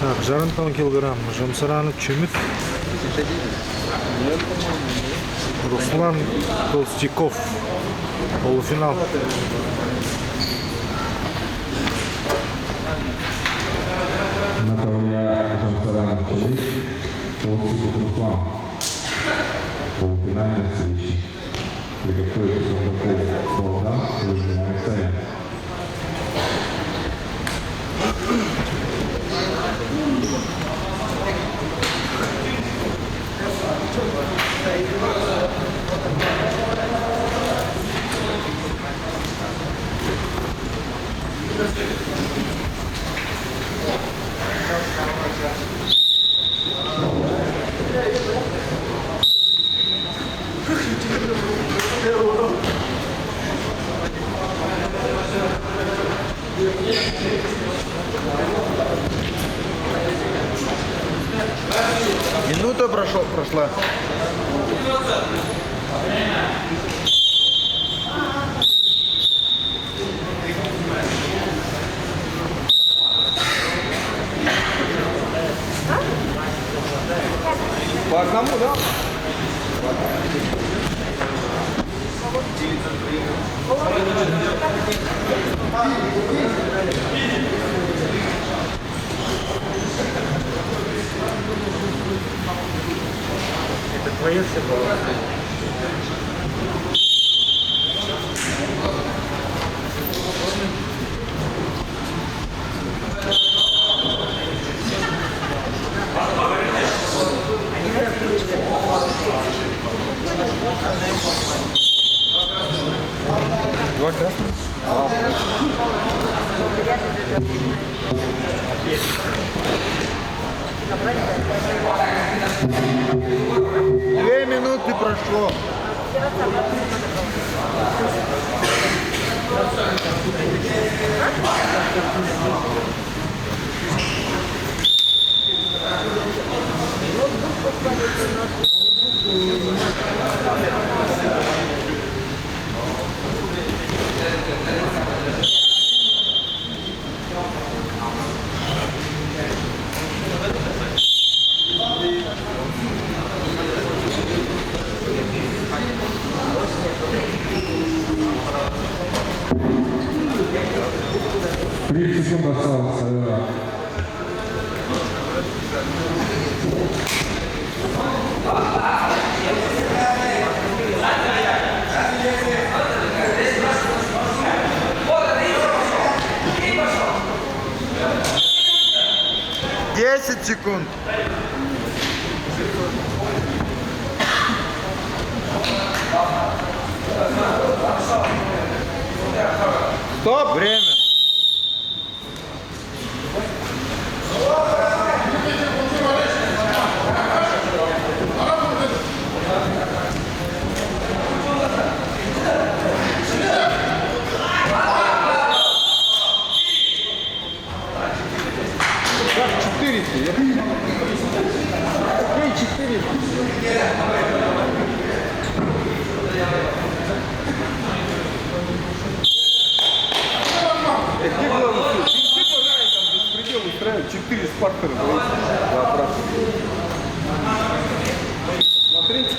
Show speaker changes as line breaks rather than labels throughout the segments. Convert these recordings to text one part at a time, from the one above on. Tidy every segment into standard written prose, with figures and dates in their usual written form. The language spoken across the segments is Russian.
Так, жарым тонн килограмм. Жамсаранов Чумит. Руслан Толстяков. Полуфинал.
Наталья Жамсаранов Чумит. Толстяков Руслан. Полуфинальная встреча. Приготовиться к Богдан, выжимает стоять.
Минута прошла. По одному, да?
Это твоя все была?
Два красных. 2 минуты прошло.
Три секунды осталось.
10 секунд. Стоп! Время. Где главный суд? Ты пожалуйста, там беспредел устраивает 4 спартера. Смотрите.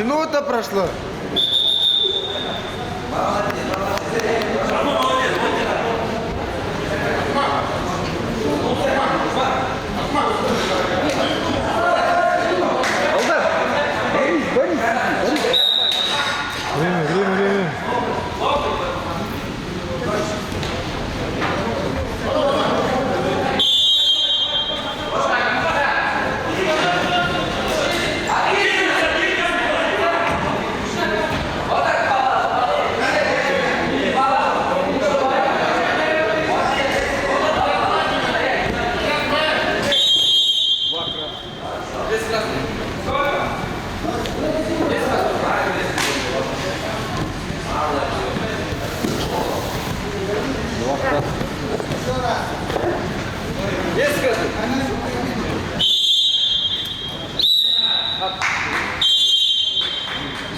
Минута прошла.
Время.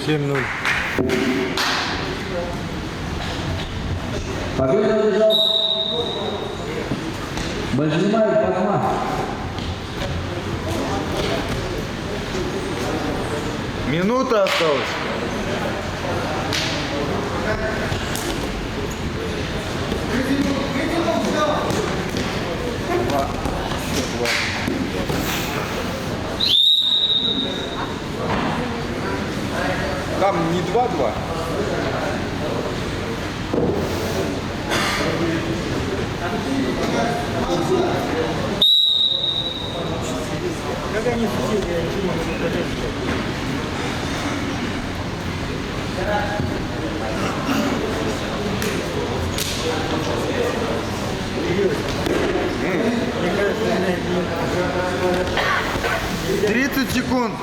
Семь 0.
Победа одержал Бальжимаев Батман.
Минута осталась.
Там не 2-2.
— 30 секунд.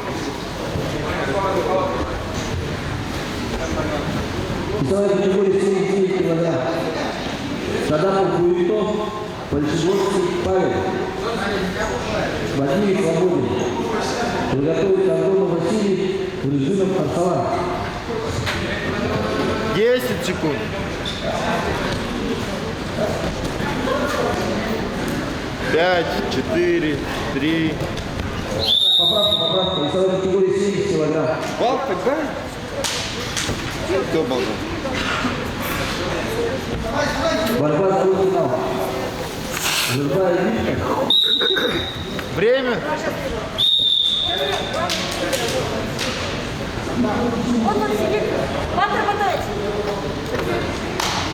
Весовая категория 79 килограмм. Садамов Буевитов, Большегорский Павел. Владимир Свободин. Приготовить Антонов Василий, Грузинов Арсалан.
10 секунд. 5, 4, 3.
Поправка. Весовая категория 70 килограмм.
Бал тогда?
Кто был?
Борьба за финал. Жирба и Витка.
Время.
Он вот сидит, вата мотается.